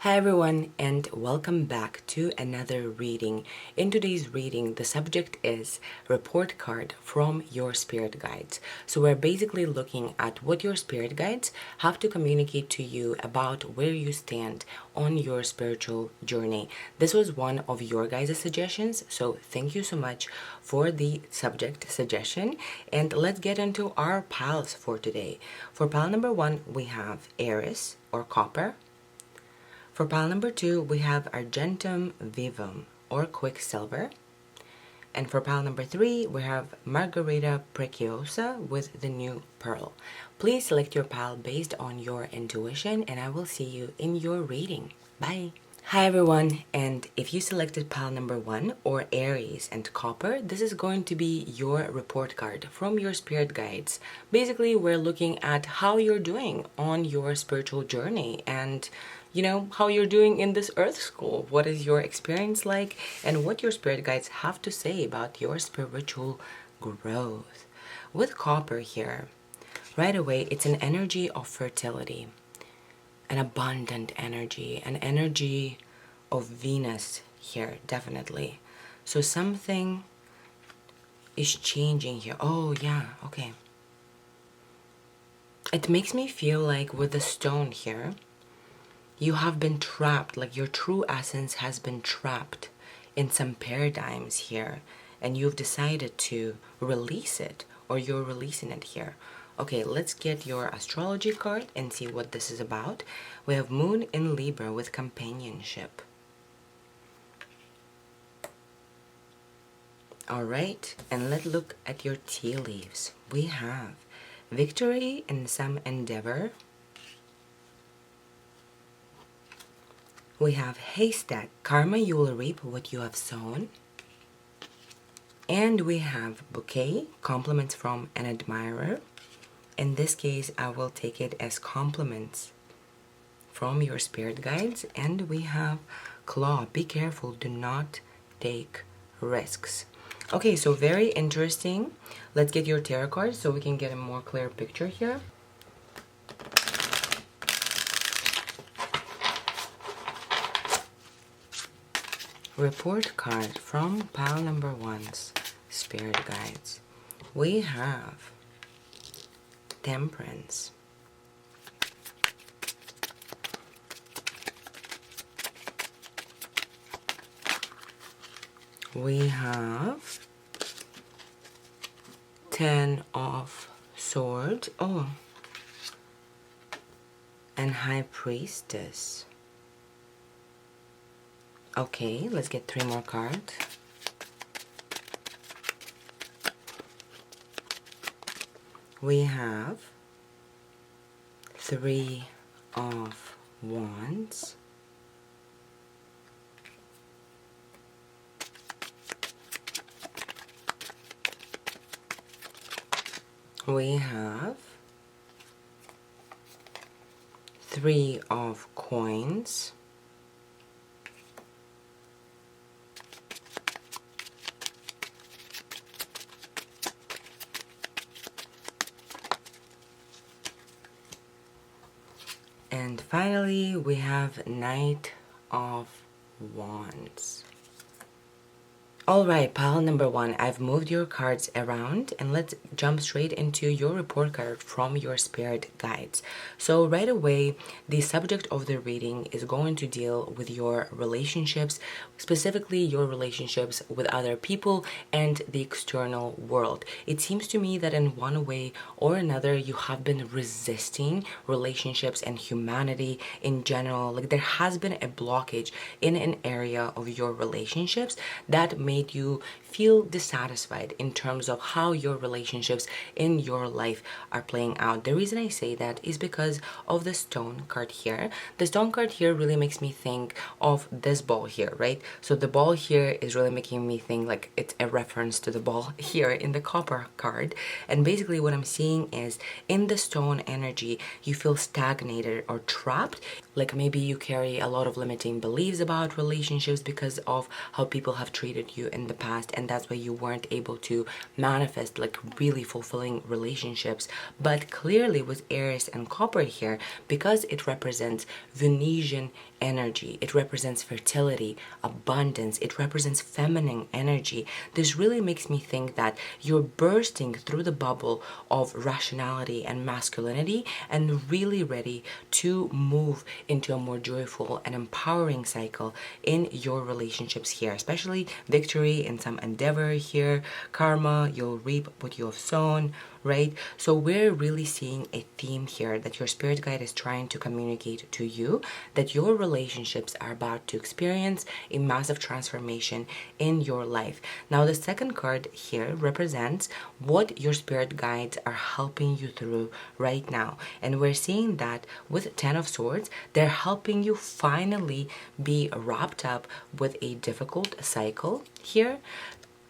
Hi everyone, and welcome back to another reading. In today's reading, the subject is report card from your spirit guides. So we're basically looking at what your spirit guides have to communicate to you about where you stand on your spiritual journey. This was one of your guys' suggestions, so thank you so much for the subject suggestion. And let's get into our piles for today. For pile number 1, we have Eris or Copper. For pile number 2, we have Argentum Vivum or Quicksilver. And for pile number 3, we have Margarita Preciosa with the new pearl. Please select your pile based on your intuition, and I will see you in your reading. Bye! Hi everyone, and if you selected pile number 1 or Aries and Copper, this is going to be your report card from your spirit guides. Basically, we're looking at how you're doing on your spiritual journey and how you're doing in this earth school. What is your experience like and what your spirit guides have to say about your spiritual growth. With Copper here, right away, it's an energy of fertility, an abundant energy, an energy of Venus here, definitely. So something is changing here. Oh yeah, okay. It makes me feel like with the stone here, you have been trapped, like your true essence has been trapped in some paradigms here, and you've decided to release it, or you're releasing it here. Okay, let's get your astrology card and see what this is about. We have Moon in Libra with companionship. Alright, and let's look at your tea leaves. We have victory in some endeavor. We have haystack, karma, you will reap what you have sown. And we have bouquet, compliments from an admirer. In this case, I will take it as compliments from your spirit guides. And we have claw, be careful, do not take risks. Okay, so very interesting. Let's get your tarot cards so we can get a more clear picture here. Report card from pile number 1's spirit guides. We have Temperance. We have 10 of Swords. Oh, and High Priestess. Okay, let's get 3 more cards. We have 3 of Wands. We have 3 of Coins. And finally, we have Knight of Wands. Alright, pile number 1, I've moved your cards around and let's jump straight into your report card from your spirit guides. So right away, the subject of the reading is going to deal with your relationships, specifically your relationships with other people and the external world. It seems to me that in one way or another, you have been resisting relationships and humanity in general. Like there has been a blockage in an area of your relationships that made you feel dissatisfied in terms of how your relationships in your life are playing out. The reason I say that is because of the stone card here. The stone card here really makes me think of this ball here, right? So the ball here is really making me think like it's a reference to the ball here in the Copper card. And basically what I'm seeing is in the stone energy, you feel stagnated or trapped. Like maybe you carry a lot of limiting beliefs about relationships because of how people have treated you in the past, and that's why you weren't able to manifest like really fulfilling relationships. But clearly with Aries and Copper here, because it represents Venusian energy, it represents fertility, abundance, it represents feminine energy. This really makes me think that you're bursting through the bubble of rationality and masculinity and really ready to move into a more joyful and empowering cycle in your relationships here, especially victory in some endeavor here, karma, you'll reap what you have sown, right? So we're really seeing a theme here that your spirit guide is trying to communicate to you, that your relationships are about to experience a massive transformation in your life. Now the second card here represents what your spirit guides are helping you through right now, and we're seeing that with Ten of Swords, they're helping you finally be wrapped up with a difficult cycle here.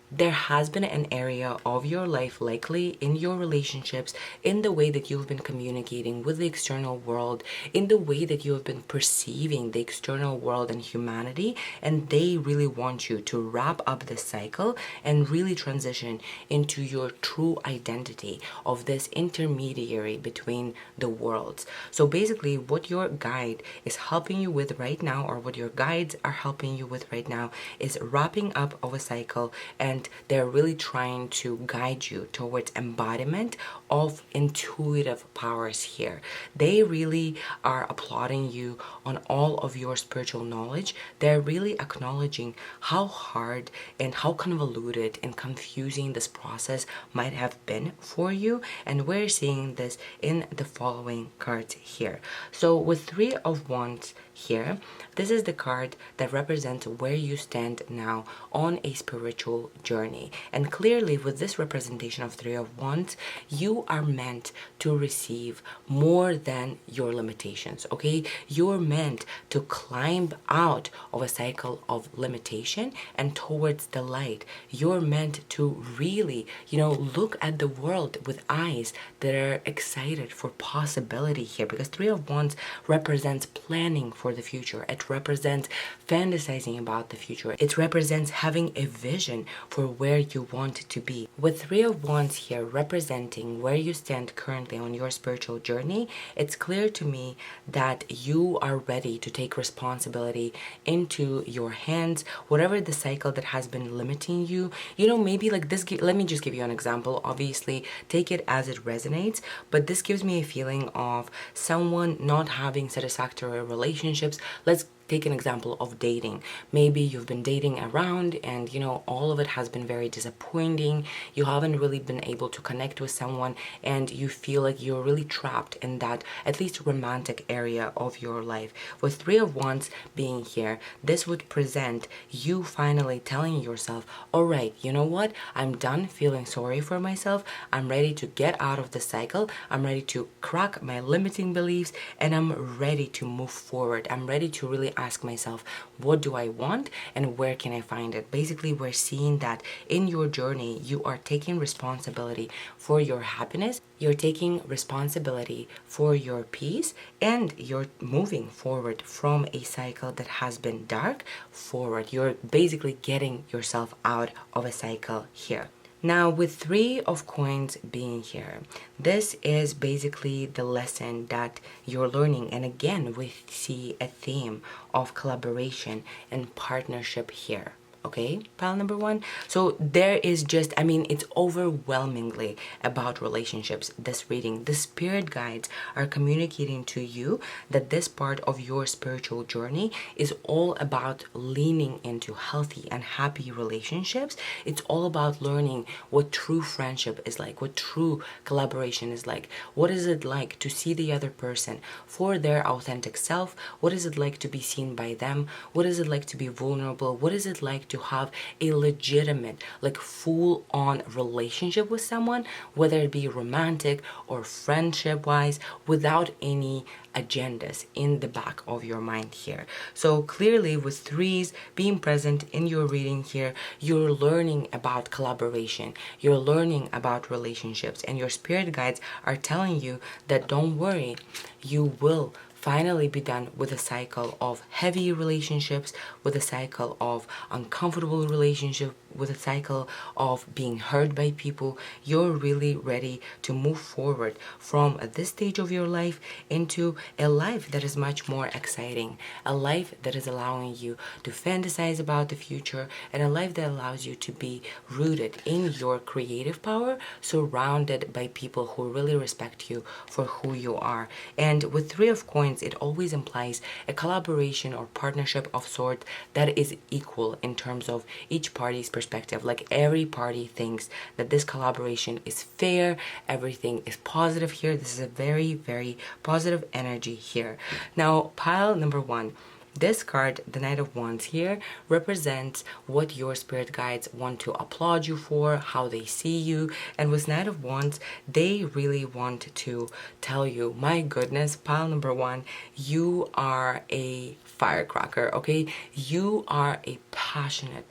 There has been an area of your life, likely in your relationships, in the way that you've been communicating with the external world, in the way that you have been perceiving the external world and humanity, and they really want you to wrap up this cycle and really transition into your true identity of this intermediary between the worlds. So basically what your guide is helping you with right now, or what your guides are helping you with right now, is wrapping up of a cycle, and they're really trying to guide you towards embodiment of intuitive powers here. They really are applauding you on all of your spiritual knowledge. They're really acknowledging how hard and how convoluted and confusing this process might have been for you, and we're seeing this in the following cards here. So with Three of Wands here, this is the card that represents where you stand now on a spiritual journey. And clearly with this representation of Three of Wands, you are meant to receive more than your limitations, okay? You're meant to climb out of a cycle of limitation and towards the light. You're meant to really, look at the world with eyes that are excited for possibility here, because Three of Wands represents planning for the future. It represents fantasizing about the future. It represents having a vision for where you want to be. With Three of Wands here representing where you stand currently on your spiritual journey, it's clear to me that you are ready to take responsibility into your hands. Whatever the cycle that has been limiting you, maybe like this, let me just give you an example. Obviously, take it as it resonates, but this gives me a feeling of someone not having satisfactory relationships. Let's take an example of dating. Maybe you've been dating around and all of it has been very disappointing. You haven't really been able to connect with someone, and you feel like you're really trapped in that at least romantic area of your life. With Three of Wands being here, this would present you finally telling yourself, all right, you know what, I'm done feeling sorry for myself. I'm ready to get out of the cycle. I'm ready to crack my limiting beliefs, and I'm ready to move forward. I'm ready to really ask myself, what do I want and where can I find it? Basically, we're seeing that in your journey, you are taking responsibility for your happiness, you're taking responsibility for your peace, and you're moving forward from a cycle that has been dark forward. You're basically getting yourself out of a cycle here. Now, with Three of Coins being here, this is basically the lesson that you're learning. And again, we see a theme of collaboration and partnership here. Okay, pile number one. So there is just, it's overwhelmingly about relationships, this reading. The spirit guides are communicating to you that this part of your spiritual journey is all about leaning into healthy and happy relationships. It's all about learning what true friendship is like, what true collaboration is like. What is it like to see the other person for their authentic self? What is it like to be seen by them? What is it like to be vulnerable? What is it like to have a legitimate, like full-on relationship with someone, whether it be romantic or friendship-wise, without any agendas in the back of your mind here. So clearly with threes being present in your reading here, you're learning about collaboration, you're learning about relationships, and your spirit guides are telling you that don't worry, you will finally be done with a cycle of heavy relationships, with a cycle of uncomfortable relationship, with a cycle of being hurt by people. You're really ready to move forward from this stage of your life into a life that is much more exciting, a life that is allowing you to fantasize about the future, and a life that allows you to be rooted in your creative power, surrounded by people who really respect you for who you are. And with Three of Coins, it always implies a collaboration or partnership of sort that is equal in terms of each party's perspective. Like every party thinks that this collaboration is fair, everything is positive here. This is a very, very positive energy here. Now, pile number one. This card, the Knight of Wands here, represents what your spirit guides want to applaud you for, how they see you. And with Knight of Wands, they really want to tell you, my goodness, pile number one, you are a firecracker, okay? You are a passionate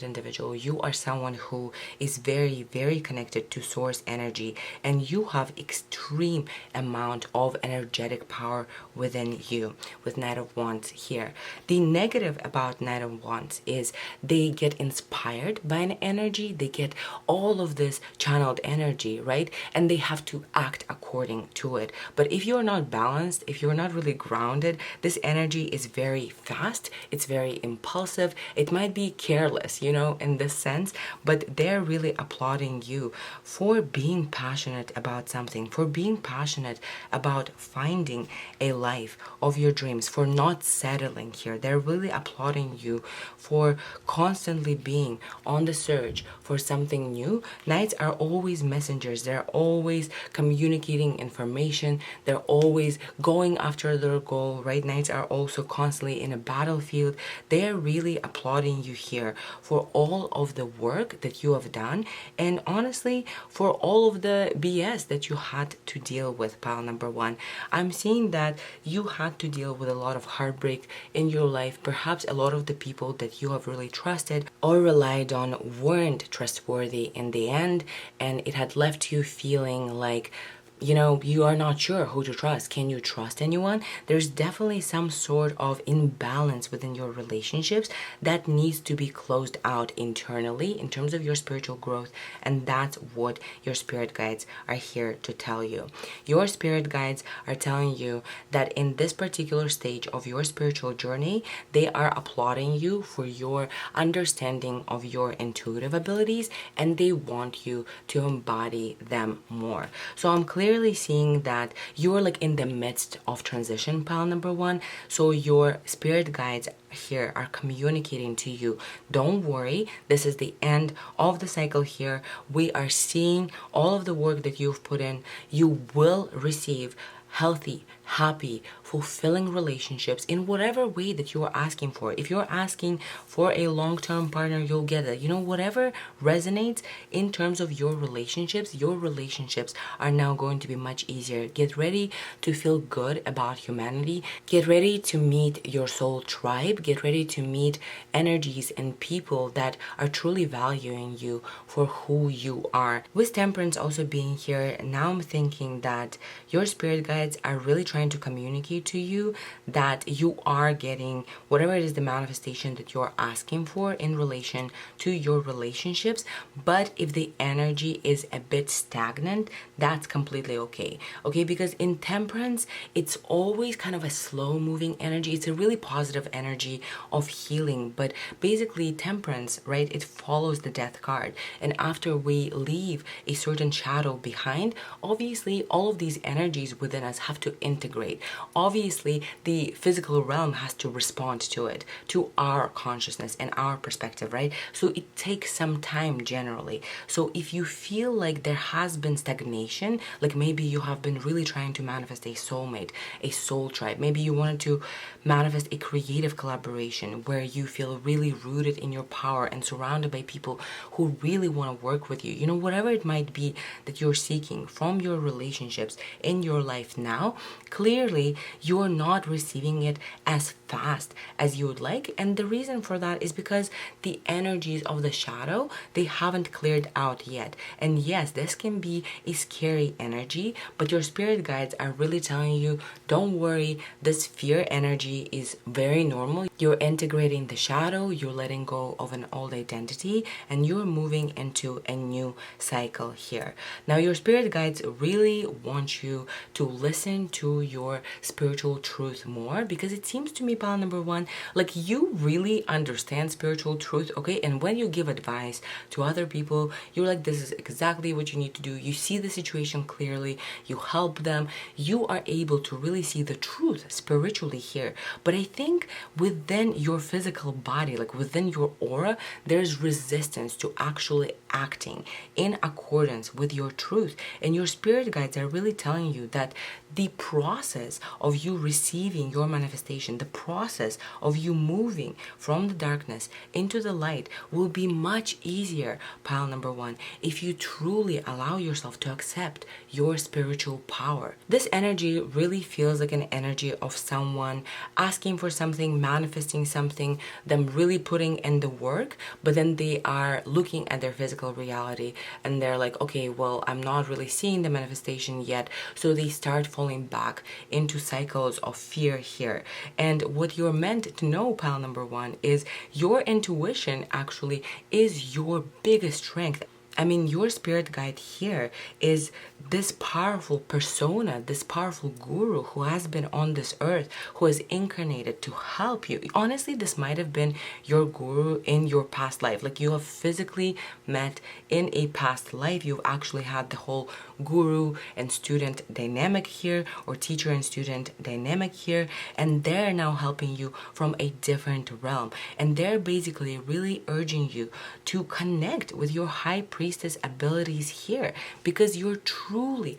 individual. You are someone who is very, very connected to source energy, and you have extreme amount of energetic power within you with Knight of Wands here. The negative about Knight of Wands is they get inspired by an energy, they get all of this channeled energy, right? And they have to act according to it. But if you're not balanced, if you're not really grounded, this energy is very fast, it's very impulsive, it might be careless, in this sense, but they're really applauding you for being passionate about something, for being passionate about finding a life of your dreams, for not settling here. They're really applauding you for constantly being on the search for something new. Knights are always messengers. They're always communicating information. They're always going after their goal, right? Knights are also constantly in a battlefield. They are really applauding you here for all of the work that you have done, and honestly for all of the BS that you had to deal with, pile number one. I'm seeing that you had to deal with a lot of heartbreak in your life. Perhaps a lot of the people that you have really trusted or relied on weren't trustworthy in the end, and it had left you feeling like you are not sure who to trust. Can you trust anyone? There's definitely some sort of imbalance within your relationships that needs to be closed out internally in terms of your spiritual growth, and that's what your spirit guides are here to tell you. Your spirit guides are telling you that in this particular stage of your spiritual journey, they are applauding you for your understanding of your intuitive abilities, and they want you to embody them more. So I'm clearly seeing that you're like in the midst of transition, pile number one. So your spirit guides here are communicating to you, don't worry, this is the end of the cycle here. We are seeing all of the work that you've put in. You will receive healthy, happy, fulfilling relationships in whatever way that you are asking for. If you're asking for a long-term partner, you'll get it. Whatever resonates in terms of your relationships are now going to be much easier. Get ready to feel good about humanity. Get ready to meet your soul tribe. Get ready to meet energies and people that are truly valuing you for who you are. With Temperance also being here, now I'm thinking that your spirit guides are really trying to communicate to you that you are getting whatever it is the manifestation that you're asking for in relation to your relationships. But if the energy is a bit stagnant, that's completely okay. Because in Temperance, it's always kind of a slow moving energy. It's a really positive energy of healing, but basically Temperance, right, it follows the Death card, and after we leave a certain shadow behind, obviously all of these energies within us have to integrate. Obviously the physical realm has to respond to it, to our consciousness and our perspective, right? So it takes some time generally. So if you feel like there has been stagnation, like maybe you have been really trying to manifest a soulmate, a soul tribe, maybe you wanted to manifest a creative collaboration where you feel really rooted in your power and surrounded by people who really want to work with you, whatever it might be that you're seeking from your relationships in your life now, clearly you're not receiving it as fast as you would like. And the reason for that is because the energies of the shadow, they haven't cleared out yet. And yes, this can be a scary energy, but your spirit guides are really telling you, don't worry, this fear energy is very normal. You're integrating the shadow, you're letting go of an old identity, and you're moving into a new cycle here. Now, your spirit guides really want you to listen to your spiritual truth more, because it seems to me, pile number one, like you really understand spiritual truth, okay? And when you give advice to other people, you're like, this is exactly what you need to do. You see the situation clearly, you help them, you are able to really see the truth spiritually here. But I think within your physical body, like within your aura, there's resistance to actually acting in accordance with your truth. And your spirit guides are really telling you that the process of you receiving your manifestation, the process of you moving from the darkness into the light will be much easier, pile number one, if you truly allow yourself to accept your spiritual power. This energy really feels like an energy of someone asking for something, manifesting something, them really putting in the work, but then they are looking at their physical reality and they're like, okay, well, I'm not really seeing the manifestation yet. So they start falling back into cycles of fear here. And what you're meant to know, pile number one, is your intuition actually is your biggest strength. I mean, your spirit guide here is this powerful persona, this powerful guru who has been on this earth, who has incarnated to help you. Honestly, this might have been your guru in your past life. Like you have physically met in a past life. You've actually had the whole guru and student dynamic here, or teacher and student dynamic here, and they're now helping you from a different realm. And they're basically really urging you to connect with your high priestess abilities here, because you're truly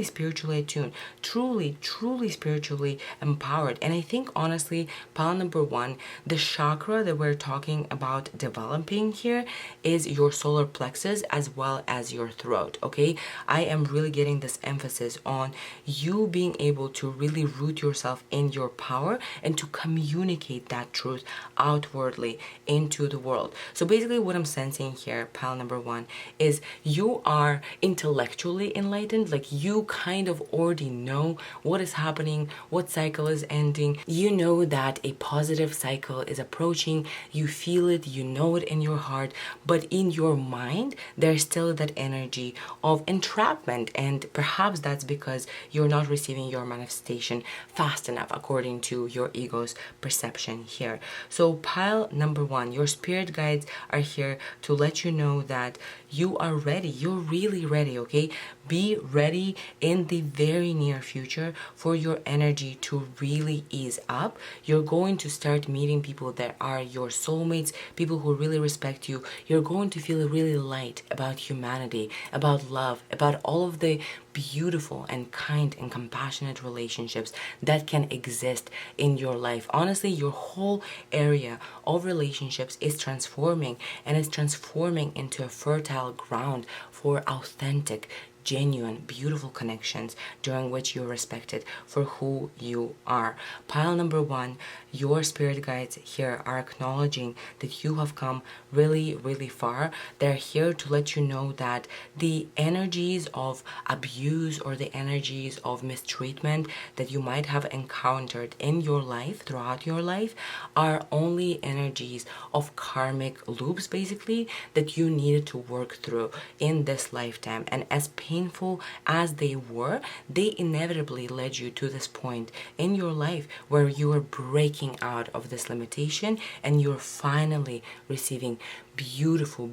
spiritually attuned, truly spiritually empowered. And I think honestly, pile number one, the chakra that we're talking about developing here is your solar plexus as well as your throat, okay? I am really getting this emphasis on you being able to really root yourself in your power and to communicate that truth outwardly into the world. So basically what I'm sensing here, pile number one, is you are intellectually enlightened. Like you kind of already know what is happening, what cycle is ending. You know that a positive cycle is approaching. You feel it, you know it in your heart, but in your mind, there's still that energy of entrapment. And perhaps that's because you're not receiving your manifestation fast enough according to your ego's perception here. So pile number one, your spirit guides are here to let you know that you are ready. You're really ready, okay? Be ready in the very near future for your energy to really ease up. You're going to start meeting people that are your soulmates, people who really respect you. You're going to feel really light about humanity, about love, about all of the beautiful and kind and compassionate relationships that can exist in your life. Honestly, your whole area of relationships is transforming, and it's transforming into a fertile ground for authentic, genuine, beautiful connections during which you're respected for who you are. Pile number one, your spirit guides here are acknowledging that you have come really far. They're here to let you know that the energies of abuse or the energies of mistreatment that you might have encountered in your life, throughout your life, are only energies of karmic loops, basically, that you needed to work through in this lifetime. And as painful as they were, they inevitably led you to this point in your life where you are breaking out of this limitation and you're finally receiving beautiful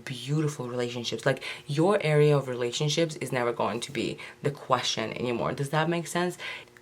relationships. Like your area of relationships is never going to be the question anymore. Does that make sense?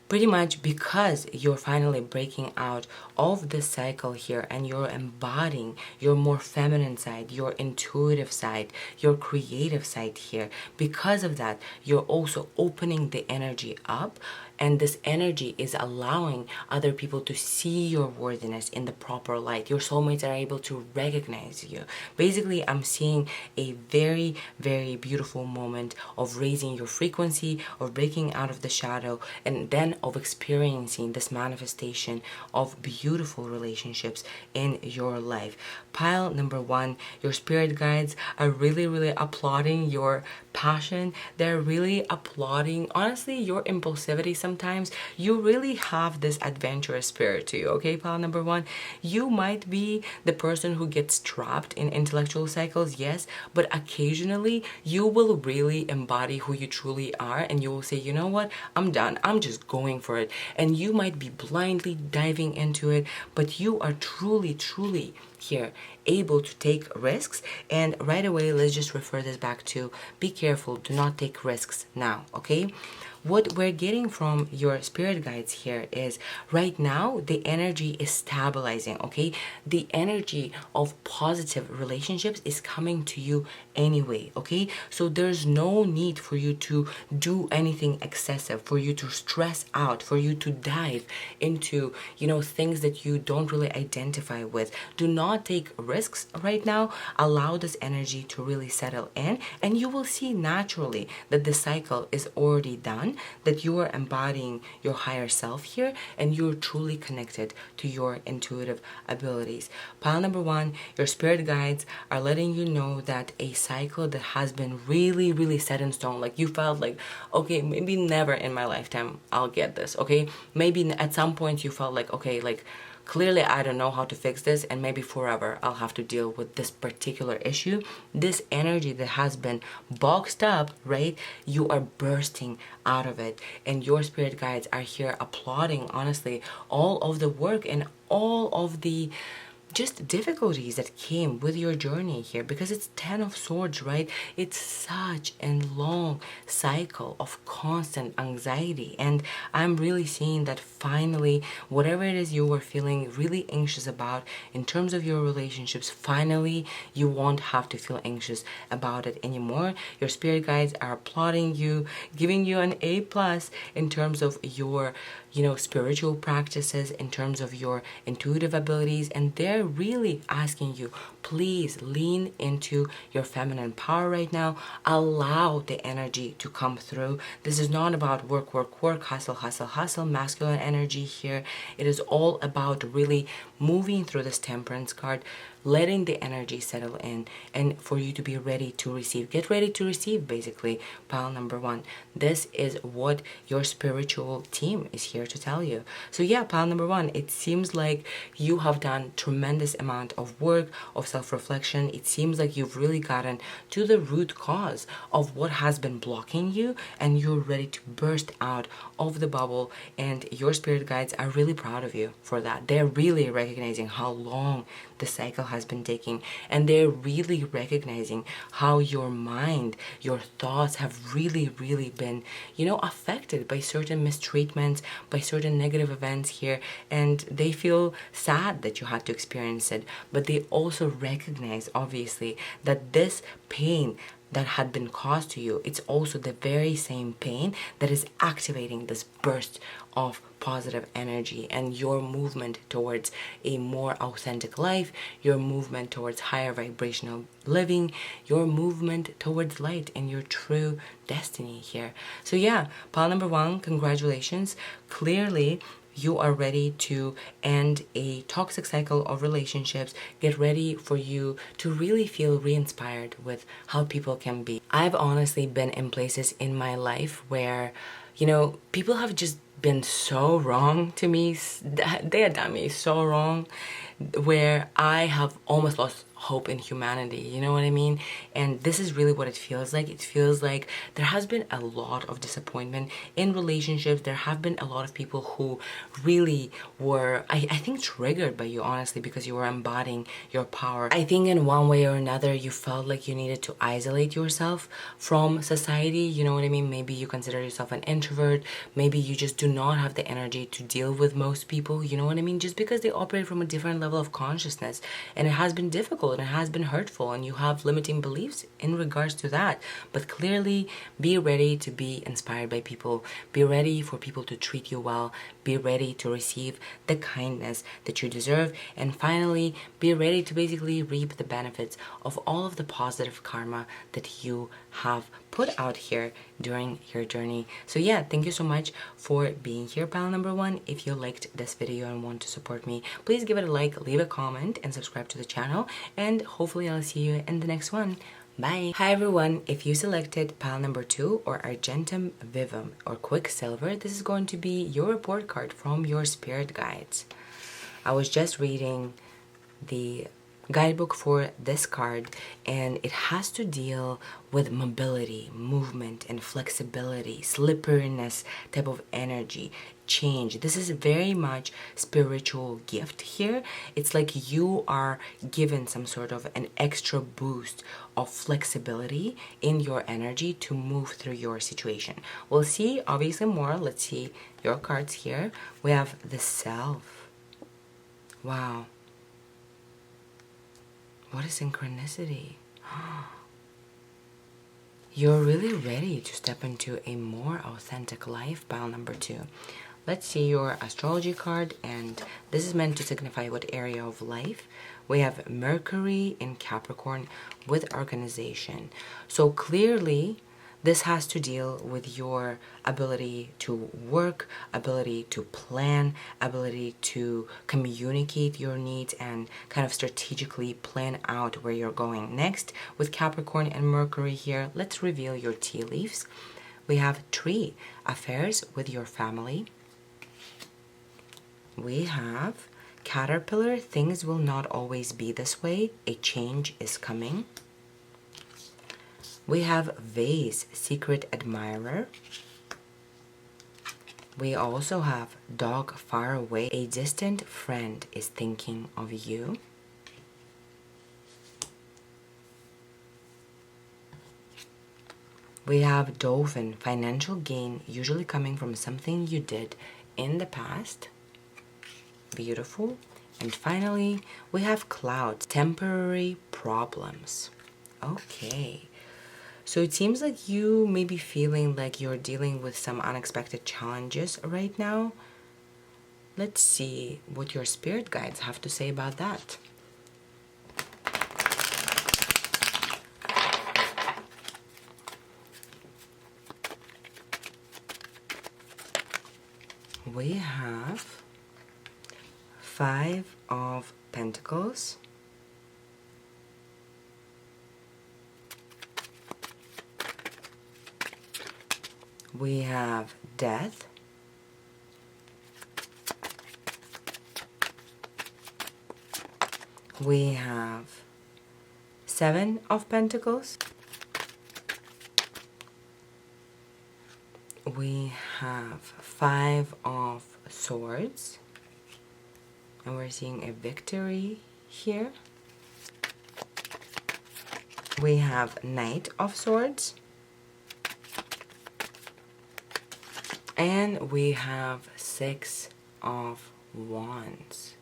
Pretty much because you're finally breaking out of this cycle here and you're embodying your more feminine side, your intuitive side, your creative side here. Because of that, you're also opening the energy up and this energy is allowing other people to see your worthiness in the proper light. Your soulmates are able to recognize you. Basically, I'm seeing a very, very beautiful moment of raising your frequency, of breaking out of the shadow, and then of experiencing this manifestation of beautiful relationships in your life. Pile number one, your spirit guides are really, really applauding your passion. They're really applauding, honestly, your impulsivity. Sometimes you really have this adventurous spirit to you, okay, pile number one? You might be the person who gets trapped in intellectual cycles, yes, but occasionally you will really embody who you truly are, and you will say, you know what, I'm done, I'm just going for it. And you might be blindly diving into it, but you are truly, truly here able to take risks. And right away, let's just refer this back to be careful, do not take risks now, okay? What we're getting from your spirit guides here is right now the energy is stabilizing, okay? The energy of positive relationships is coming to you anyway, okay? So there's no need for you to do anything excessive, for you to stress out, for you to dive into, things that you don't really identify with. Do not take risks right now. Allow this energy to really settle in, and you will see naturally that the cycle is already done, that you are embodying your higher self here, and you're truly connected to your intuitive abilities. Pile number one, your spirit guides are letting you know that a cycle that has been really, really set in stone, like you felt like, okay, maybe never in my lifetime I'll get this, okay? Maybe at some point you felt like, okay, like clearly I don't know how to fix this, and maybe forever I'll have to deal with this particular issue. This energy that has been boxed up, right? You are bursting out of it, and your spirit guides are here applauding, honestly, all of the work and all of the just difficulties that came with your journey here, because it's 10 of swords, right? It's such a long cycle of constant anxiety, and I'm really seeing that finally whatever it is you were feeling really anxious about in terms of your relationships, finally you won't have to feel anxious about it anymore. Your spirit guides are applauding you, giving you an A+ in terms of your spiritual practices, in terms of your intuitive abilities, and they're really asking you, please lean into your feminine power right now. Allow the energy to come through. This is not about work, work, work, hustle, hustle, hustle, masculine energy here. It is all about really moving through this temperance card, letting the energy settle in, and for you to be ready to receive. Get ready to receive, basically, pile number one. This is what your spiritual team is here to tell you. So yeah, pile number one, it seems like you have done tremendous amount of work, of self-reflection. It seems like you've really gotten to the root cause of what has been blocking you, and you're ready to burst out of the bubble, and your spirit guides are really proud of you for that. They're really recognizing how long the cycle has been taking, and they're really recognizing how your mind, your thoughts have really, really been, affected by certain mistreatments, by certain negative events here, and they feel sad that you had to experience it, but they also recognize, obviously, that this pain that had been caused to you, it's also the very same pain that is activating this burst of positive energy, and your movement towards a more authentic life, your movement towards higher vibrational living, your movement towards light and your true destiny here. So yeah, pile number one, congratulations. Clearly you are ready to end a toxic cycle of relationships. Get ready for you to really feel re-inspired with how people can be. I've honestly been in places in my life where, people have just been so wrong to me. They had done me so wrong, where I have almost lost hope in humanity, you know what I mean? And this is really what it feels like. It feels like there has been a lot of disappointment in relationships. There have been a lot of people who really were, I think, triggered by you, honestly, because you were embodying your power. I think in one way or another you felt like you needed to isolate yourself from society, you know what I mean? Maybe you consider yourself an introvert, maybe you just do not have the energy to deal with most people, you know what I mean? Just because they operate from a different level level of consciousness, and it has been difficult and it has been hurtful, and you have limiting beliefs in regards to that. But clearly, be ready to be inspired by people. Be ready for people to treat you well. Be ready to receive the kindness that you deserve. And finally, be ready to basically reap the benefits of all of the positive karma that you have put out here during your journey. So yeah, thank you so much for being here, pile number one. If you liked this video and want to support me, please give it a like, leave a comment, and subscribe to the channel. And hopefully I'll see you in the next one. Bye. Hi everyone, if you selected pile number 2 or Argentum Vivum or Quicksilver, this is going to be your report card from your spirit guides. I was just reading the guidebook for this card, and it has to deal with mobility, movement, and flexibility, slipperiness type of energy, change. This is very much spiritual gift here. It's like you are given some sort of an extra boost of flexibility in your energy to move through your situation. We'll see obviously more. Let's see your cards here. We have the Self. Wow. What a synchronicity. You're really ready to step into a more authentic life, pile number 2. Let's see your astrology card, and this is meant to signify what area of life. We have Mercury in Capricorn with organization. So clearly, this has to deal with your ability to work, ability to plan, ability to communicate your needs and kind of strategically plan out where you're going. Next, with Capricorn and Mercury here, let's reveal your tea leaves. We have Tree, affairs with your family. We have Caterpillar, things will not always be this way, a change is coming. We have Vase, secret admirer. We also have Dog, far away, a distant friend is thinking of you. We have Dolphin, financial gain, usually coming from something you did in the past. Beautiful. And finally, we have Clouds, temporary problems. Okay. So it seems like you may be feeling like you're dealing with some unexpected challenges right now. Let's see what your spirit guides have to say about that. We have 5 of Pentacles. We have Death. We have 7 of Pentacles. We have 5 of Swords. And we're seeing a victory here. We have Knight of Swords. And we have 6 of Wands.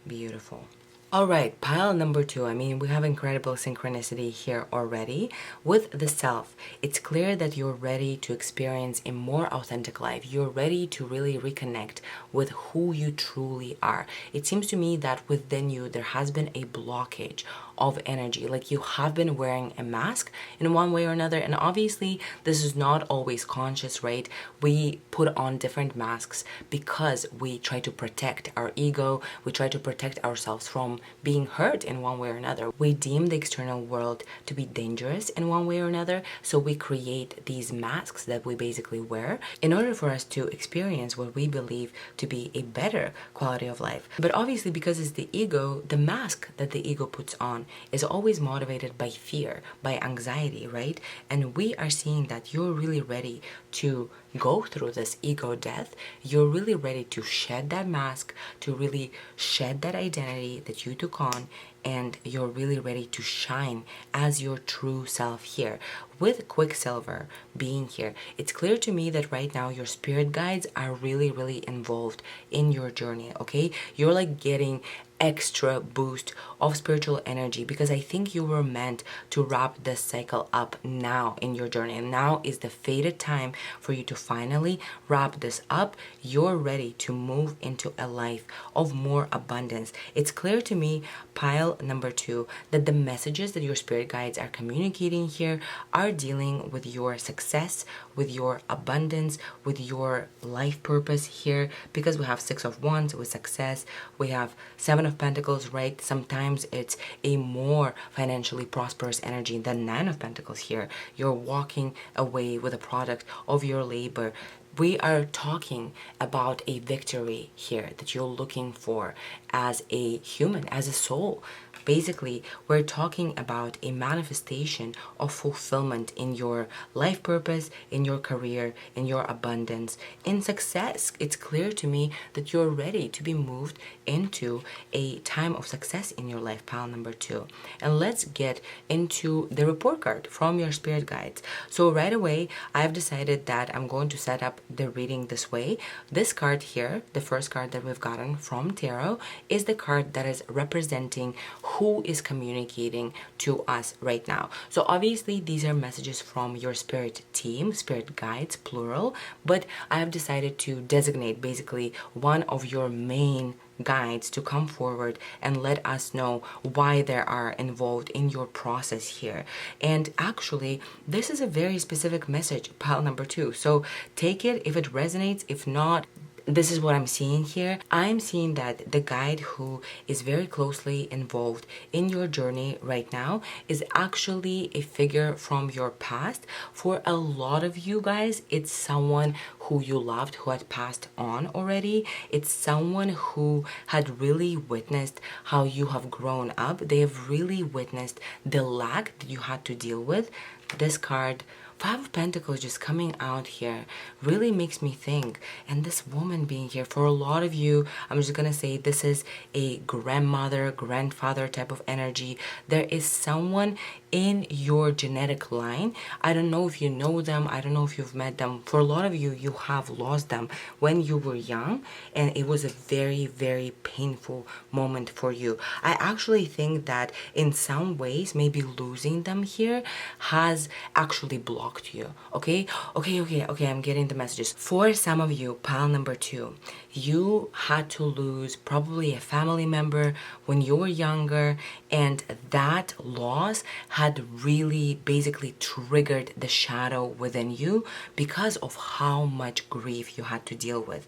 Beautiful. Alright, pile number 2. I mean, we have incredible synchronicity here already. With the Self, it's clear that you're ready to experience a more authentic life. You're ready to really reconnect with who you truly are. It seems to me that within you, there has been a blockage of energy. Like you have been wearing a mask in one way or another. And obviously, this is not always conscious, right? We put on different masks because we try to protect our ego. We try to protect ourselves from being hurt in one way or another. We deem the external world to be dangerous in one way or another, so we create these masks that we basically wear in order for us to experience what we believe to be a better quality of life. But obviously, because it's the ego, the mask that the ego puts on is always motivated by fear, by anxiety, right? And we are seeing that you're really ready to go through this ego death, you're really ready to shed that mask, to really shed that identity that you took on, and you're really ready to shine as your true self here. With Quicksilver being here, it's clear to me that right now your spirit guides are really involved in your journey, okay? You're like getting extra boost of spiritual energy, because I think you were meant to wrap this cycle up now in your journey, and now is the fated time for you to finally wrap this up. You're ready to move into a life of more abundance. It's clear to me, pile number 2, that the messages that your spirit guides are communicating here are dealing with your success, with your abundance, with your life purpose here, because we have 6 of Wands with success, we have 7 of Pentacles, right? Sometimes it's a more financially prosperous energy than 9 of Pentacles here. You're walking away with a product of your labor. We are talking about a victory here that you're looking for as a human, as a soul. Basically, we're talking about a manifestation of fulfillment in your life purpose, in your career, in your abundance, in success. It's clear to me that you're ready to be moved into a time of success in your life, pile number 2. And let's get into the report card from your spirit guides. So right away, I've decided that I'm going to set up the reading this way. This card here, the first card that we've gotten from tarot, is the card that is representing who is communicating to us right now. So obviously these are messages from your spirit team, spirit guides, plural, but I have decided to designate basically one of your main guides to come forward and let us know why they are involved in your process here. And actually, this is a very specific message, pile number 2. So take it if it resonates. If not, this is what I'm seeing here. I'm seeing that the guide who is very closely involved in your journey right now is actually a figure from your past. For a lot of you guys, it's someone who you loved who had passed on already. It's someone who had really witnessed how you have grown up. They have really witnessed the lack that you had to deal with. This card, 5 of Pentacles, just coming out here really makes me think. And this woman being here, for a lot of you, I'm just gonna say this is a grandmother, grandfather type of energy. There is someone in your genetic line. I don't know if you know them. I don't know if you've met them. For a lot of you, you have lost them when you were young, and it was a very painful moment for you. I actually think that in some ways, maybe losing them here has actually blocked you. Okay, I'm getting the messages. For some of you, pile number 2, you had to lose probably a family member when you were younger, and that loss had really basically triggered the shadow within you because of how much grief you had to deal with.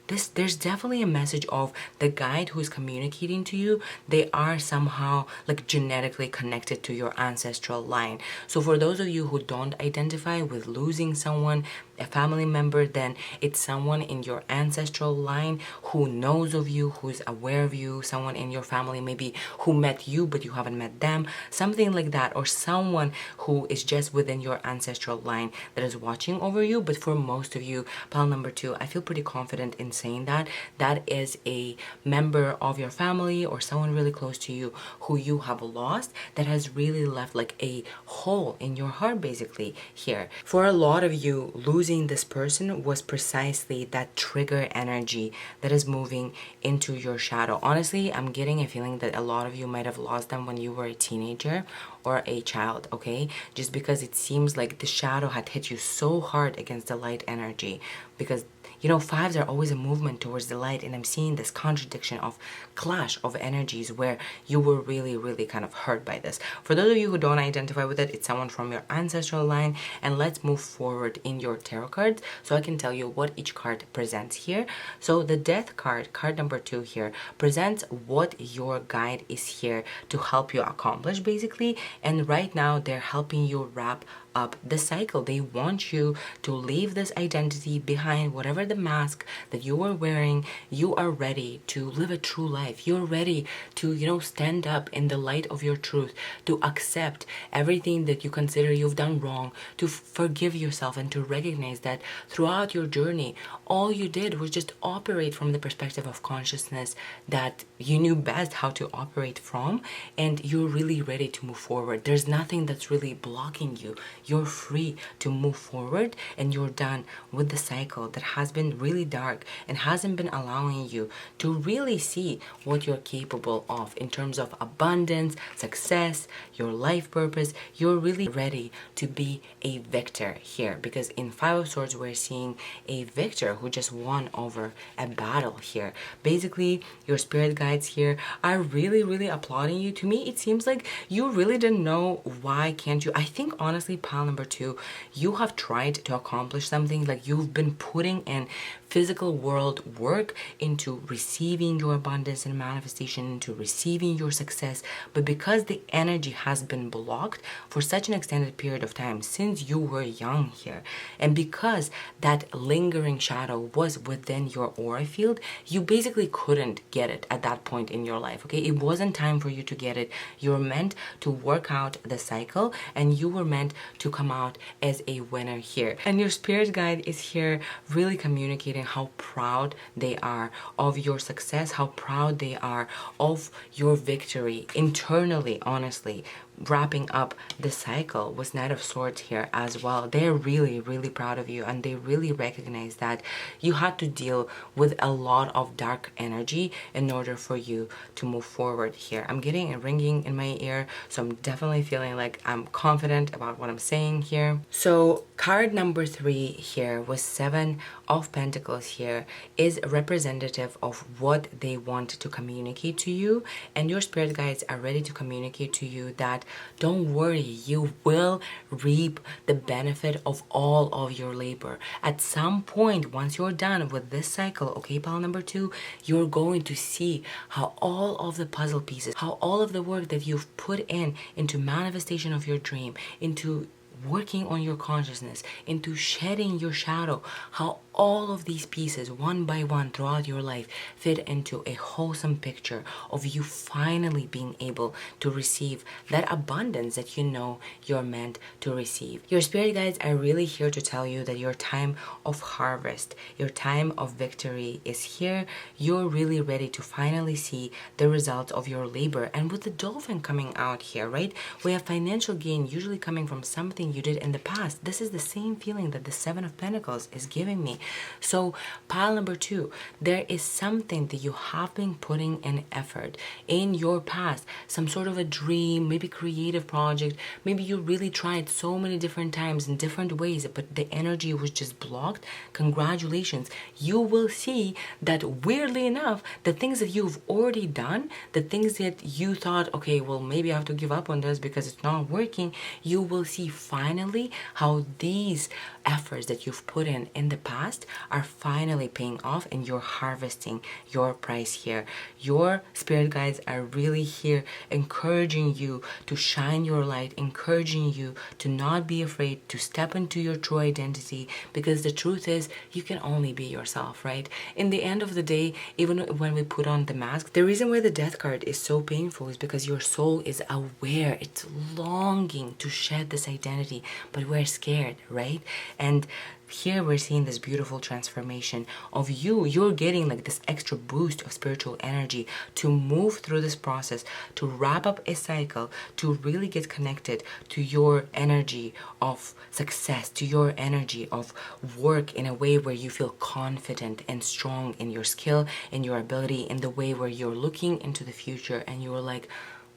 There's definitely a message of the guide who is communicating to you. They are somehow like genetically connected to your ancestral line. So for those of you who don't identify with losing someone, a family member, then it's someone in your ancestral line who knows of you, who's aware of you, someone in your family maybe who met you but you haven't met them, something like that, or someone who is just within your ancestral line that is watching over you. But for most of you, pile number 2, I feel pretty confident in saying that that is a member of your family or someone really close to you who you have lost, that has really left like a hole in your heart basically here. For a lot of you, losing this person was precisely that trigger energy that is moving into your shadow. Honestly, I'm getting a feeling that a lot of you might have lost them when you were a teenager or a child, okay? Just because it seems like the shadow had hit you so hard against the light energy, because you know, 5s are always a movement towards the light, and I'm seeing this contradiction of clash of energies where you were really kind of hurt by this. For those of you who don't identify with it, it's someone from your ancestral line. And let's move forward in your tarot cards so I can tell you what each card presents here. So the death card, card number 2 here, presents what your guide is here to help you accomplish basically. And right now they're helping you wrap up the cycle. They want you to leave this identity behind, whatever the mask that you were wearing. You are ready to live a true life. You're ready to, stand up in the light of your truth, to accept everything that you consider you've done wrong, to forgive yourself, and to recognize that throughout your journey, all you did was just operate from the perspective of consciousness that you knew best how to operate from, and you're really ready to move forward. There's nothing that's really blocking you. You're free to move forward, and you're done with the cycle that has been really dark and hasn't been allowing you to really see what you're capable of in terms of abundance, success, your life purpose. You're really ready to be a victor here, because in Five of Swords we're seeing a victor who just won over a battle here. Basically, your spirit guides here are really applauding you. To me, it seems like you really didn't know why can't you. I think honestly, pile number 2, you have tried to accomplish something. Like, you've been putting in physical world work into receiving your abundance and manifestation, into receiving your success, but because the energy has been blocked for such an extended period of time since you were young here, and because that lingering shadow was within your aura field, you basically couldn't get it at that point in your life. Okay, it wasn't time for you to get it. You're meant to work out the cycle, and you were meant to come out as a winner here. And your spirit guide is here really communicating how proud they are of your success, how proud they are of your victory internally. Honestly, wrapping up the cycle with Knight of Swords here as well. They're really proud of you, and they really recognize that you had to deal with a lot of dark energy in order for you to move forward here. I'm getting a ringing in my ear, so I'm definitely feeling like I'm confident about what I'm saying here. So card number 3 here with 7 of Pentacles here is representative of what they want to communicate to you, and your spirit guides are ready to communicate to you that don't worry, you will reap the benefit of all of your labor. At some point, once you're done with this cycle, okay, pile number 2, you're going to see how all of the puzzle pieces, how all of the work that you've put into manifestation of your dream, into working on your consciousness, into shedding your shadow, how all of these pieces one by one throughout your life fit into a wholesome picture of you finally being able to receive that abundance that you know you're meant to receive. Your spirit guides are really here to tell you that your time of harvest, your time of victory is here. You're really ready to finally see the results of your labor. And with the dolphin coming out here, right, we have financial gain usually coming from something you did in the past. This is the same feeling that the 7 of Pentacles is giving me. So pile number 2, there is something that you have been putting in effort in your past, some sort of a dream, maybe creative project, maybe you really tried so many different times in different ways, but the energy was just blocked. Congratulations, you will see that weirdly enough, the things that you've already done, the things that you thought, okay, well, maybe I have to give up on this because it's not working, you will see finally how these efforts that you've put in the past are finally paying off, and you're harvesting your price here. Your spirit guides are really here encouraging you to shine your light, encouraging you to not be afraid to step into your true identity, because the truth is you can only be yourself, right? In the end of the day, even when we put on the mask, the reason why the Death card is so painful is because your soul is aware, it's longing to shed this identity, but we're scared, right? And here we're seeing this beautiful transformation of you. You're getting like this extra boost of spiritual energy to move through this process, to wrap up a cycle, to really get connected to your energy of success, to your energy of work in a way where you feel confident and strong in your skill, in your ability, in the way where you're looking into the future and you're like,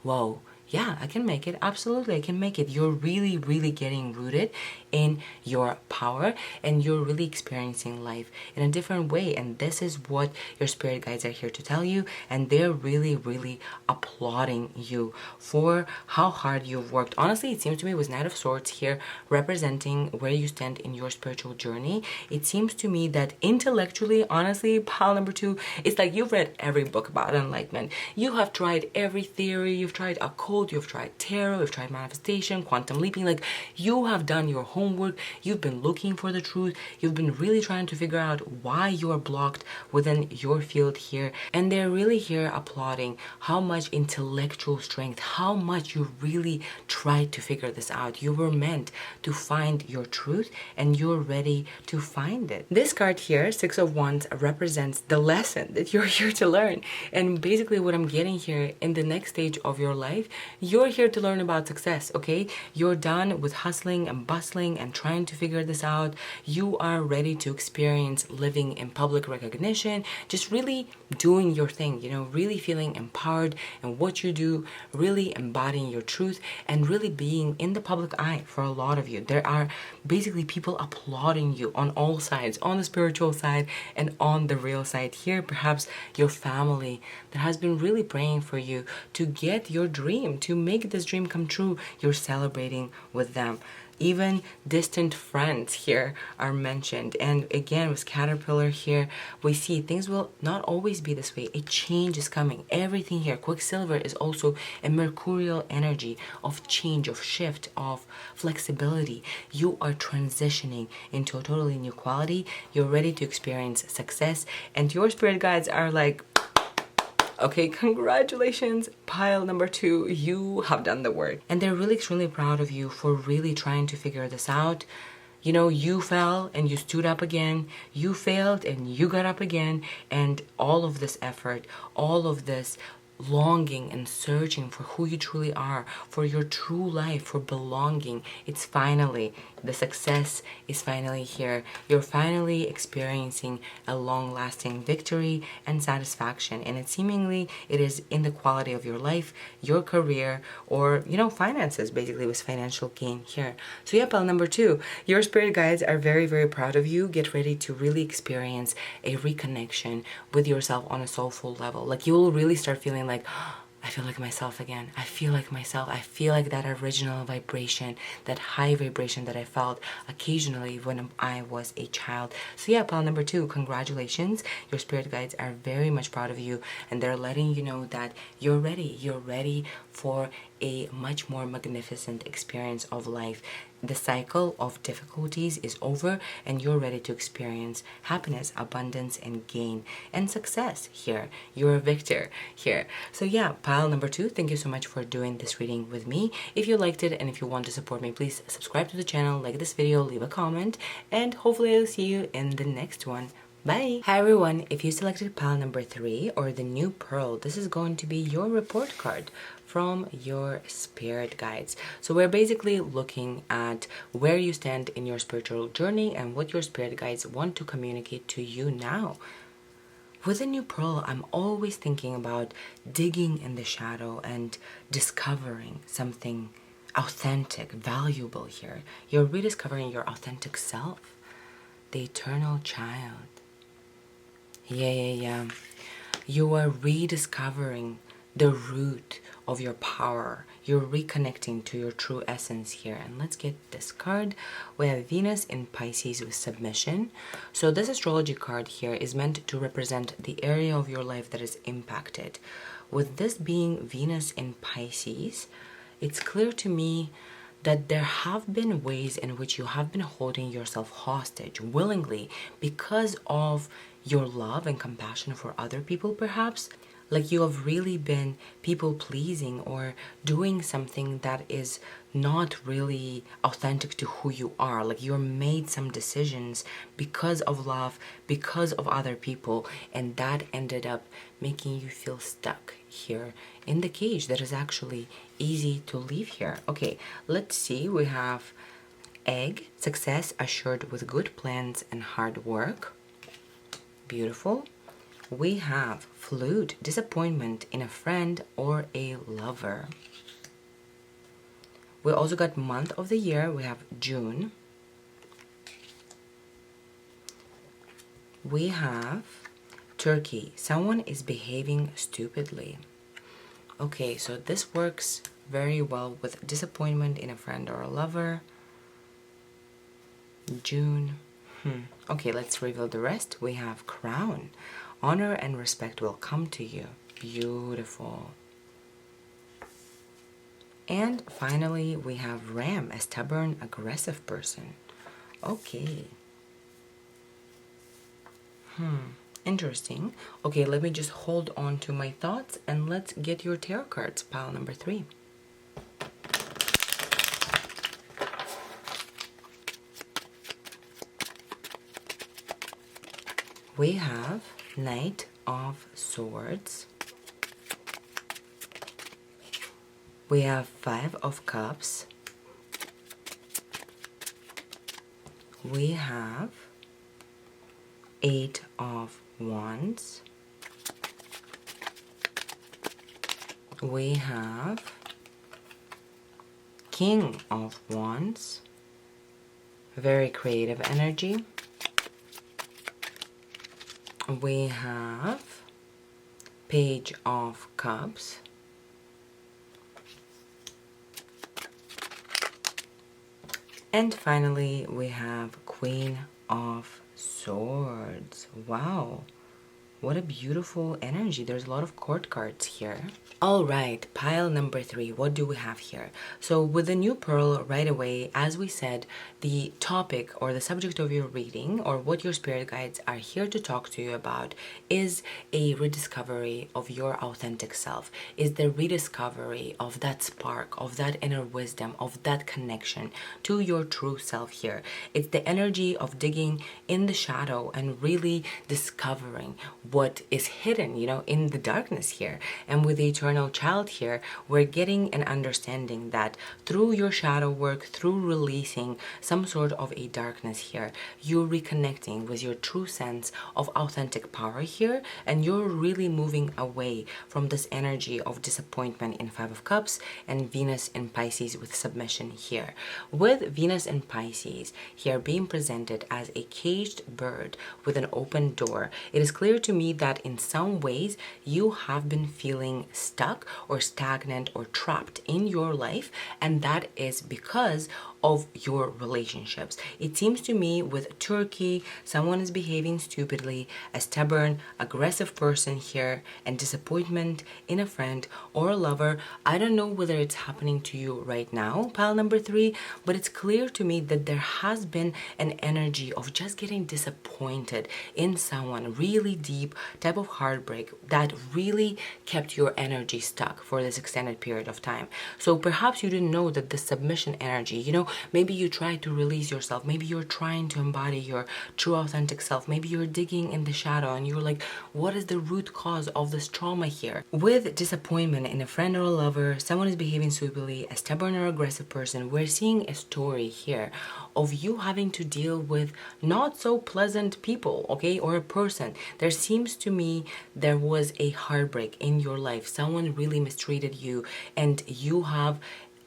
whoa, yeah, I can make it. Absolutely, I can make it. You're really getting rooted in your power, and you're really experiencing life in a different way. And this is what your spirit guides are here to tell you. And they're really applauding you for how hard you've worked. Honestly, it seems to me with Knight of Swords here representing where you stand in your spiritual journey. It seems to me that intellectually, honestly, pile number 2, it's like you've read every book about enlightenment. You have tried every theory. You've tried occult occult, you've tried tarot, you've tried manifestation, quantum leaping. Like, you have done your homework, you've been looking for the truth, you've been really trying to figure out why you are blocked within your field here. And they're really here applauding how much intellectual strength, how much you really tried to figure this out. You were meant to find your truth, and you're ready to find it. This card here, Six of Wands, represents the lesson that you're here to learn. And basically what I'm getting here, in the next stage of your life, you're here to learn about success, okay? You're done with hustling and bustling and trying to figure this out. You are ready to experience living in public recognition, just really doing your thing, you know, really feeling empowered in what you do, really embodying your truth, and really being in the public eye for a lot of you. There are basically people applauding you on all sides, on the spiritual side and on the real side here. Perhaps your family that has been really praying for you to get your dream, to make this dream come true. You're celebrating with them. Even distant friends here are mentioned. And again, with Caterpillar here, we see things will not always be this way. A change is coming. Everything here, Quicksilver, is also a mercurial energy of change, of shift, of flexibility. You are transitioning into a totally new quality. You're ready to experience success. And your spirit guides are like, okay, congratulations, pile number 2, you have done the work. And they're really extremely proud of you for really trying to figure this out. You know, you fell and you stood up again, you failed and you got up again, and all of this effort, all of this longing and searching for who you truly are, for your true life, for belonging, it's finally, the success is finally here. You're finally experiencing a long-lasting victory and satisfaction, and it seemingly it is in the quality of your life, your career, or, you know, finances, basically, with financial gain here. So yeah, pile number 2, your spirit guides are very, very proud of you. Get ready to really experience a reconnection with yourself on a soulful level. Like, you will really start feeling like, I feel like myself again. I feel like myself. I feel like that original vibration, that high vibration that I felt occasionally when I was a child. So yeah, pile number 2, congratulations. Your spirit guides are very much proud of you, and they're letting you know that you're ready. You're ready for a much more magnificent experience of life. The cycle of difficulties is over, and you're ready to experience happiness, abundance, and gain, and success here. You're a victor here. So yeah, pile number 2, thank you so much for doing this reading with me. If you liked it and if you want to support me, please subscribe to the channel, like this video, leave a comment, and hopefully I'll see you in the next one. Bye! Hi everyone, if you selected pile number 3 or the new pearl, this is going to be your report card from your spirit guides. So we're basically looking at where you stand in your spiritual journey and what your spirit guides want to communicate to you now. With a new pearl, I'm always thinking about digging in the shadow and discovering something authentic, valuable here. You're rediscovering your authentic self, the eternal child. Yeah. You are rediscovering the root of your power. You're reconnecting to your true essence here. And let's get this card. We have Venus in Pisces with submission. So this astrology card here is meant to represent the area of your life that is impacted. With this being Venus in Pisces, it's clear to me that there have been ways in which you have been holding yourself hostage willingly because of your love and compassion for other people, perhaps. Like, you have really been people pleasing or doing something that is not really authentic to who you are. Like, you're made some decisions because of love, because of other people, and that ended up making you feel stuck here in the cage that is actually easy to leave here. Okay, let's see. We have egg, success assured with good plans and hard work. Beautiful. We have flute, disappointment in a friend or a lover. We also got month of the year. We have June. We have Turkey. Someone is behaving stupidly. Okay, so this works very well with disappointment in a friend or a lover. June. Okay, let's reveal the rest. We have crown. Honor and respect will come to you. Beautiful. And finally, we have Ram, a stubborn, aggressive person. Okay. Interesting. Okay, let me just hold on to my thoughts and let's get your tarot cards, pile number 3. We have Knight of Swords. We have 5 of Cups. We have 8 of Wands. We have King of Wands. Very creative energy. We have Page of Cups. And finally, we have Queen of Swords. Wow, what a beautiful energy. There's a lot of court cards here. All right, pile number 3, what do we have here? So with the new pearl right away, as we said, the topic or the subject of your reading or what your spirit guides are here to talk to you about is a rediscovery of your authentic self, is the rediscovery of that spark, of that inner wisdom, of that connection to your true self here. It's the energy of digging in the shadow and really discovering what is hidden, in the darkness here. And with the eternal child here, we're getting an understanding that through your shadow work, through releasing some sort of a darkness here, you're reconnecting with your true sense of authentic power here, and you're really moving away from this energy of disappointment in 5 of Cups and Venus in Pisces with submission here. With Venus in Pisces here being presented as a caged bird with an open door, it is clear to me that in some ways you have been feeling stuck or stagnant or trapped in your life, and that is because of your relationships. It seems to me with Turkey, someone is behaving stupidly, a stubborn, aggressive person here, and disappointment in a friend or a lover. I don't know whether it's happening to you right now, pile number 3, but it's clear to me that there has been an energy of just getting disappointed in someone, really deep type of heartbreak that really kept your energy stuck for this extended period of time. So perhaps you didn't know that the submission energy, maybe you try to release yourself, maybe you're trying to embody your true authentic self, maybe you're digging in the shadow and you're like, what is the root cause of this trauma here? With disappointment in a friend or a lover, someone is behaving stupidly, a stubborn or aggressive person, we're seeing a story here of you having to deal with not so pleasant people, okay, or a person. There seems to me there was a heartbreak in your life. Someone really mistreated you and you have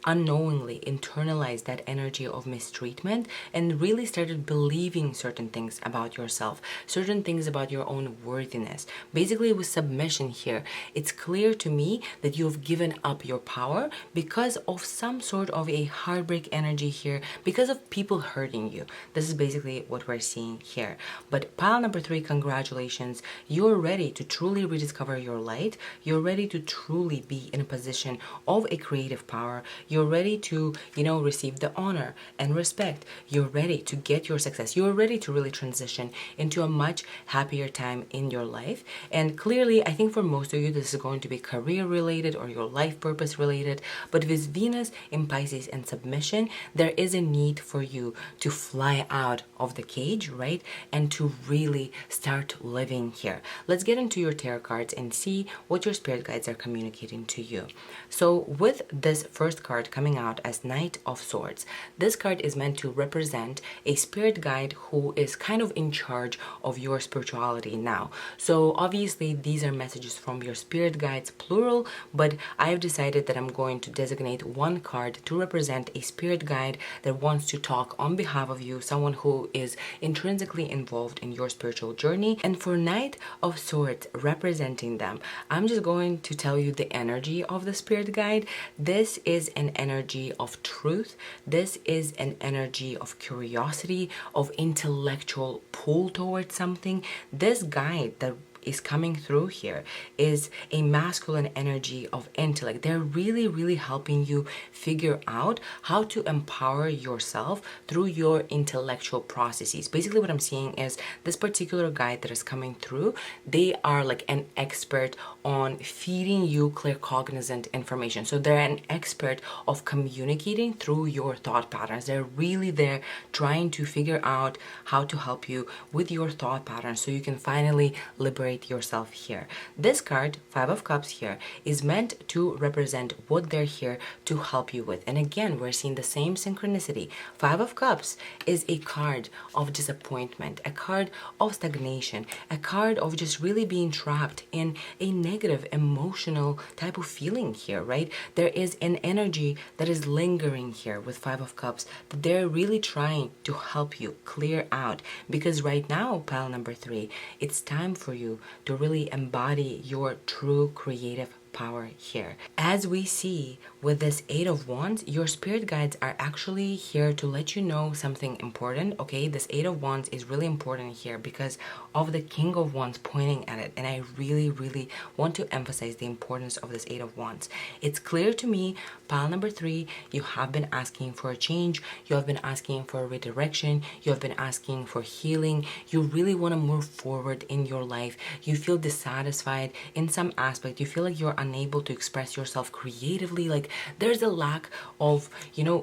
unknowingly internalized that energy of mistreatment and really started believing certain things about yourself, certain things about your own worthiness. Basically, with submission here, it's clear to me that you've given up your power because of some sort of a heartbreak energy here, because of people hurting you. This is basically what we're seeing here. But pile number 3, congratulations. You're ready to truly rediscover your light. You're ready to truly be in a position of a creative power. You're ready to, receive the honor and respect. You're ready to get your success. You're ready to really transition into a much happier time in your life. And clearly, I think for most of you, this is going to be career related or your life purpose related. But with Venus in Pisces and submission, there is a need for you to fly out of the cage, right? And to really start living here. Let's get into your tarot cards and see what your spirit guides are communicating to you. So with this first card coming out as Knight of Swords, this card is meant to represent a spirit guide who is kind of in charge of your spirituality now. So obviously these are messages from your spirit guides, plural, but I've decided that I'm going to designate one card to represent a spirit guide that wants to talk on behalf of you, someone who is intrinsically involved in your spiritual journey. And for Knight of Swords representing them, I'm just going to tell you the energy of the spirit guide. This is an energy of truth. This is an energy of curiosity, of intellectual pull towards something. This guide that is coming through here is a masculine energy of intellect. They're really, really helping you figure out how to empower yourself through your intellectual processes. Basically, what I'm seeing is this particular guide that is coming through, they are like an expert on feeding you clear cognizant information. So they're an expert of communicating through your thought patterns. They're really there trying to figure out how to help you with your thought patterns so you can finally liberate yourself here. This card, Five of Cups here, is meant to represent what they're here to help you with. And again, we're seeing the same synchronicity. Five of Cups is a card of disappointment, a card of stagnation, a card of just really being trapped in a negative emotional type of feeling here, right? There is an energy that is lingering here with Five of Cups that they're really trying to help you clear out, because right now, pile number 3, it's time for you to really embody your true creative power here. As we see with this Eight of Wands, your spirit guides are actually here to let you know something important. Okay, this Eight of Wands is really important here because of the King of Wands pointing at it, and I really, really want to emphasize the importance of this Eight of Wands. It's clear to me, pile number 3, you have been asking for a change, you have been asking for a redirection, you have been asking for healing, you really want to move forward in your life, you feel dissatisfied in some aspect, you feel like you're unable to express yourself creatively, like there's a lack of,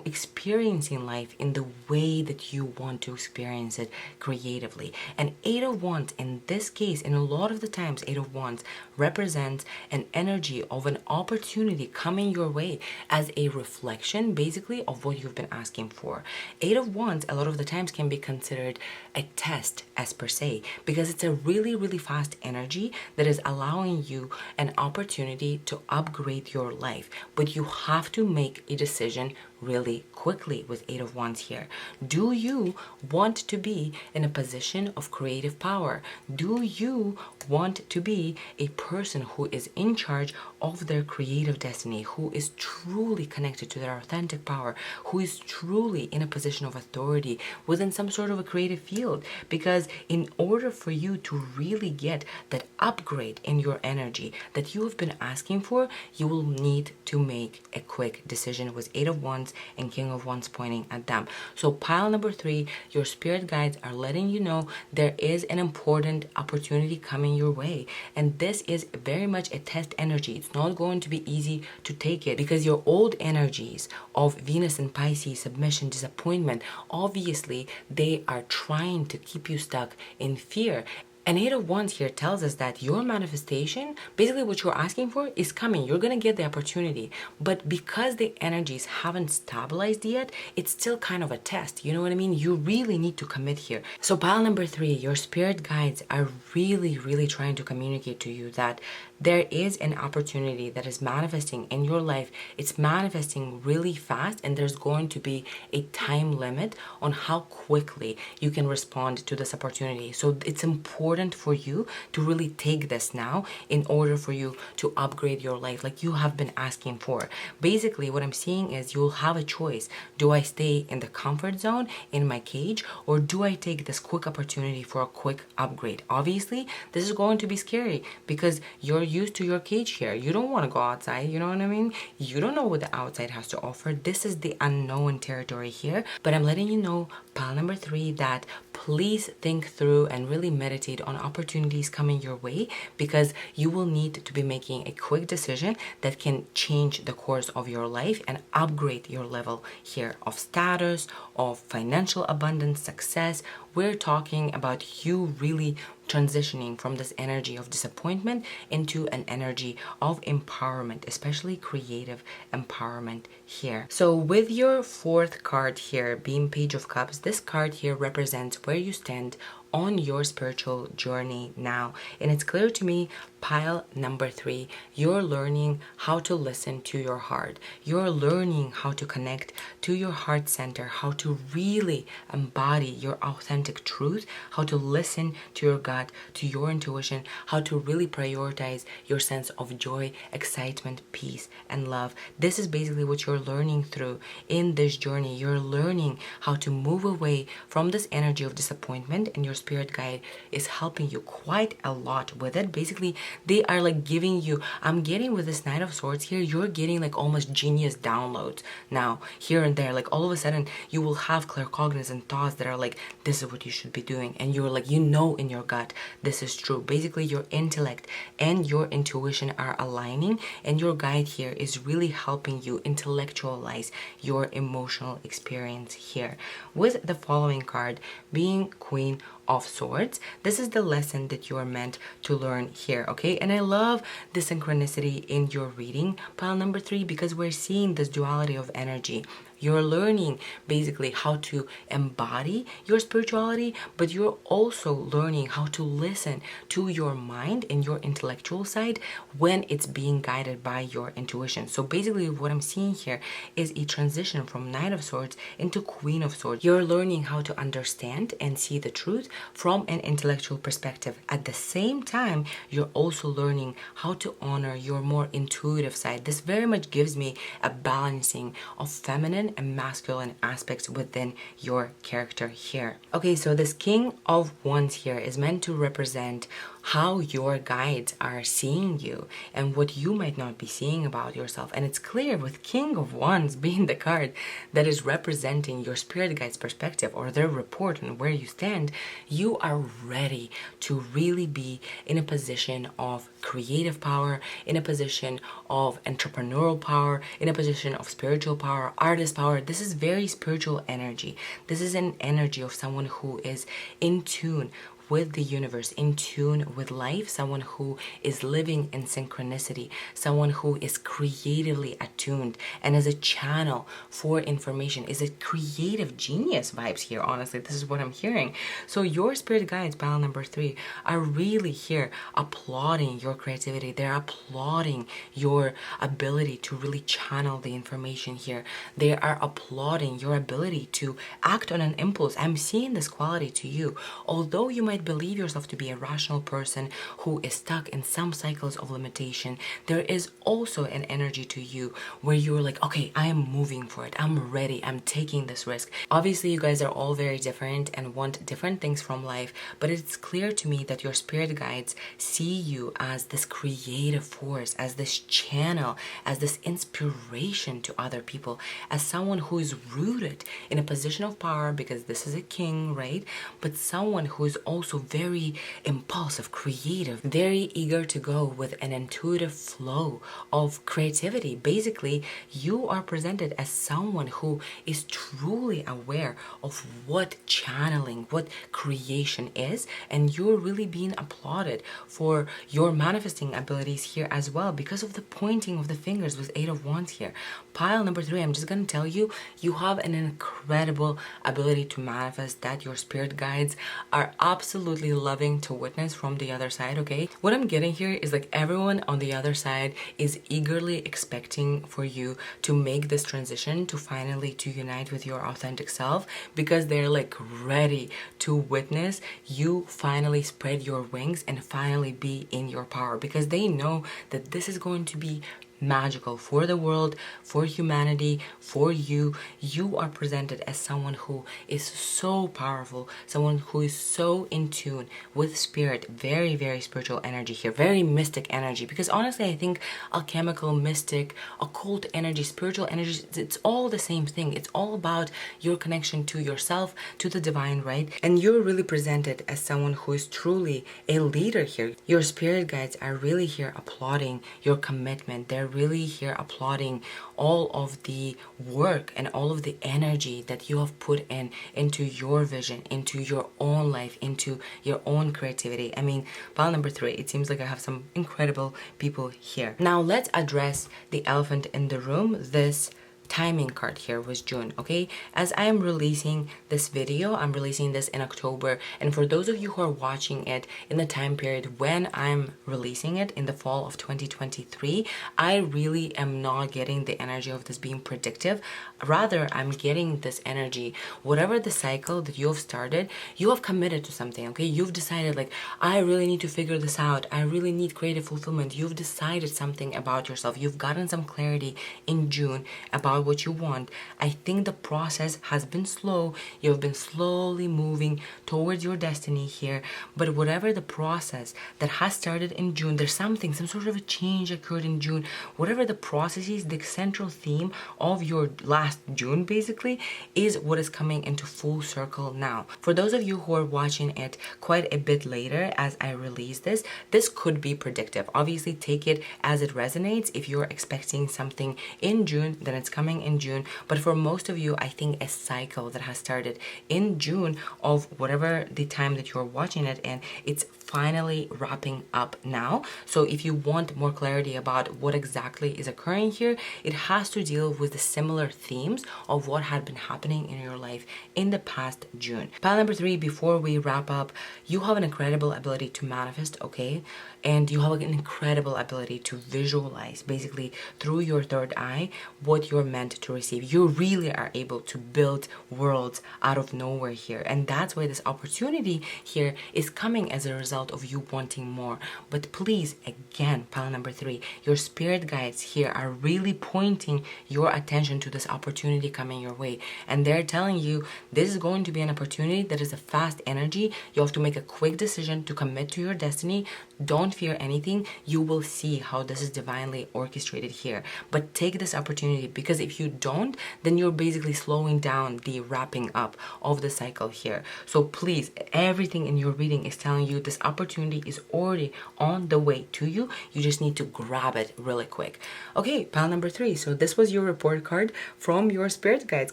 experiencing life in the way that you want to experience it creatively. And Eight of Wands in this case, and a lot of the times Eight of Wands represents an energy of an opportunity coming your way as a reflection basically of what you've been asking for. Eight of Wands a lot of the times can be considered a test as per se, because it's a really, really fast energy that is allowing you an opportunity to upgrade your life, but you have to make a decision really quickly with Eight of Wands here. Do you want to be in a position of creative power? Do you want to be a person who is in charge of their creative destiny, who is truly connected to their authentic power, who is truly in a position of authority within some sort of a creative field? Because in order for you to really get that upgrade in your energy that you have been asking for, you will need to make a quick decision with Eight of Wands and King of Wands pointing at them. So pile number 3, your spirit guides are letting you know there is an important opportunity coming your way, and this is very much a test energy. It's not going to be easy to take it because your old energies of Venus and Pisces, submission, disappointment, obviously they are trying to keep you stuck in fear. And Eight of Wands here tells us that your manifestation, basically what you're asking for, is coming. You're going to get the opportunity. But because the energies haven't stabilized yet, it's still kind of a test. You know what I mean? You really need to commit here. So pile number 3, your spirit guides are really, really trying to communicate to you that there is an opportunity that is manifesting in your life. It's manifesting really fast, and there's going to be a time limit on how quickly you can respond to this opportunity. So it's important for you to really take this now in order for you to upgrade your life like you have been asking for. Basically, what I'm seeing is you'll have a choice. Do I stay in the comfort zone, in my cage, or do I take this quick opportunity for a quick upgrade? Obviously, this is going to be scary because you're used to your cage here. You don't want to go outside, you know what I mean? You don't know what the outside has to offer. This is the unknown territory here. But I'm letting you know, pile number 3, that please think through and really meditate on opportunities coming your way, because you will need to be making a quick decision that can change the course of your life and upgrade your level here of status, of financial abundance, success. We're talking about you really transitioning from this energy of disappointment into an energy of empowerment, especially creative empowerment here. So with your 4th card here being Page of Cups, this card here represents where you stand on your spiritual journey now. And it's clear to me, pile number 3, you're learning how to listen to your heart. You're learning how to connect to your heart center, how to really embody your authentic truth, how to listen to your gut, to your intuition, how to really prioritize your sense of joy, excitement, peace, and love. This is basically what you're learning through in this journey. You're learning how to move away from this energy of disappointment, and your spirit guide is helping you quite a lot with it. Basically, they are like giving you, I'm getting with this Knight of Swords here, you're getting like almost genius downloads now, here and there. Like all of a sudden, you will have claircognizant thoughts that are like, this is what you should be doing. And you're like, you know in your gut, this is true. Basically, your intellect and your intuition are aligning, and your guide here is really helping you intellectualize your emotional experience here. With the following card being Queen of Swords, this is the lesson that you are meant to learn here, okay? And I love the synchronicity in your reading, pile number 3, because we're seeing this duality of energy. You're learning basically how to embody your spirituality, but you're also learning how to listen to your mind and your intellectual side when it's being guided by your intuition. So basically what I'm seeing here is a transition from Knight of Swords into Queen of Swords. You're learning how to understand and see the truth from an intellectual perspective. At the same time, you're also learning how to honor your more intuitive side. This very much gives me a balancing of feminine and masculine aspects within your character here. Okay, so this King of Wands here is meant to represent how your guides are seeing you and what you might not be seeing about yourself. And it's clear with King of Wands being the card that is representing your spirit guides' perspective or their report on where you stand, you are ready to really be in a position of creative power, in a position of entrepreneurial power, in a position of spiritual power, artist power. This is very spiritual energy. This is an energy of someone who is in tune with the universe, in tune with life, someone who is living in synchronicity, someone who is creatively attuned and is a channel for information, is a creative genius vibes here. Honestly, this is what I'm hearing. So your spirit guides, pile number 3, are really here applauding your creativity. They're applauding your ability to really channel the information here. They are applauding your ability to act on an impulse. I'm seeing this quality to you. Although you might believe yourself to be a rational person who is stuck in some cycles of limitation, there is also an energy to you where you're like, okay, I am moving for it. I'm ready. I'm taking this risk. Obviously, you guys are all very different and want different things from life, but it's clear to me that your spirit guides see you as this creative force, as this channel, as this inspiration to other people, as someone who is rooted in a position of power, because this is a king, right? But someone who is also very impulsive, creative, very eager to go with an intuitive flow of creativity. Basically, you are presented as someone who is truly aware of what channeling, what creation is, and you're really being applauded for your manifesting abilities here as well because of the pointing of the fingers with 8 of Wands here. Pile number 3, I'm just going to tell you, you have an incredible ability to manifest that your spirit guides are absolutely loving to witness from the other side, okay? What I'm getting here is like everyone on the other side is eagerly expecting for you to make this transition to finally to unite with your authentic self, because they're like ready to witness you finally spread your wings and finally be in your power, because they know that this is going to be magical for the world, for humanity, for you. You are presented as someone who is so powerful, someone who is so in tune with spirit, very, very spiritual energy here, very mystic energy, because honestly, I think alchemical, mystic, occult energy, spiritual energy, it's all the same thing. It's all about your connection to yourself, to the divine, right? And you're really presented as someone who is truly a leader here. Your spirit guides are really here applauding your commitment. They're really here applauding all of the work and all of the energy that you have put into your vision, into your own life, into your own creativity. I mean, pile number 3, it seems like I have some incredible people here. Now let's address the elephant in the room. This timing card here was June, okay? As I am releasing this video, I'm releasing this in October, and for those of you who are watching it in the time period when I'm releasing it in the fall of 2023, I really am not getting the energy of this being predictive. Rather, I'm getting this energy, whatever the cycle that you have started, you have committed to something, okay? You've decided like, I really need to figure this out. I really need creative fulfillment. You've decided something about yourself. You've gotten some clarity in June about about what you want. I think the process has been slow. You've been slowly moving towards your destiny here. But whatever the process that has started in June, there's some sort of a change occurred in June. Whatever the process is, the central theme of your last June basically is what is coming into full circle now. For those of you who are watching it quite a bit later as I release this, this could be predictive. Obviously, take it as it resonates. If you're expecting something in June, then it's coming in June. But for most of you, I think a cycle that has started in June of whatever the time that you're watching it in, it's finally wrapping up now. So if you want more clarity about what exactly is occurring here, it has to deal with the similar themes of what had been happening in your life in the past June. Pile number 3, before we wrap up, you have an incredible ability to manifest, okay? And you have an incredible ability to visualize, basically through your third eye, what you're meant to receive. You really are able to build worlds out of nowhere here. And that's why this opportunity here is coming as a result of you wanting more. But please, again, pile number 3, your spirit guides here are really pointing your attention to this opportunity coming your way. And they're telling you this is going to be an opportunity that is a fast energy. You have to make a quick decision to commit to your destiny. Don't fear anything. You will see how this is divinely orchestrated here. But take this opportunity, because if you don't, then you're basically slowing down the wrapping up of the cycle here. So please, everything in your reading is telling you this opportunity is already on the way to you. You just need to grab it really quick. Okay, pile number 3. So this was your report card from your spirit guides.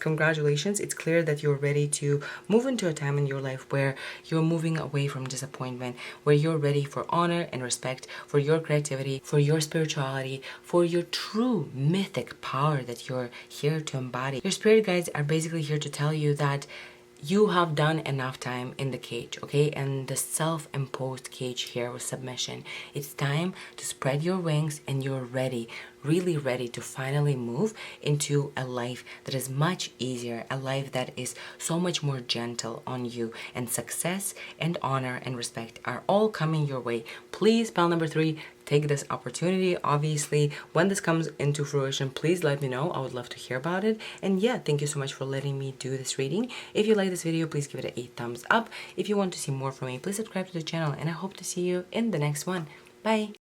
Congratulations. It's clear that you're ready to move into a time in your life where you're moving away from disappointment, where you're ready for honor and respect, for your creativity, for your spirituality, for your true mythic power that you're here to embody. Your spirit guides are basically here to tell you that you have done enough time in the cage, okay? And the self-imposed cage here was submission. It's time to spread your wings, and you're ready, really ready to finally move into a life that is much easier, a life that is so much more gentle on you, and success and honor and respect are all coming your way. Please, pile number 3, take this opportunity. Obviously, when this comes into fruition, please let me know. I would love to hear about it. And yeah, thank you so much for letting me do this reading. If you like this video, please give it a thumbs up. If you want to see more from me, please subscribe to the channel, and I hope to see you in the next one. Bye.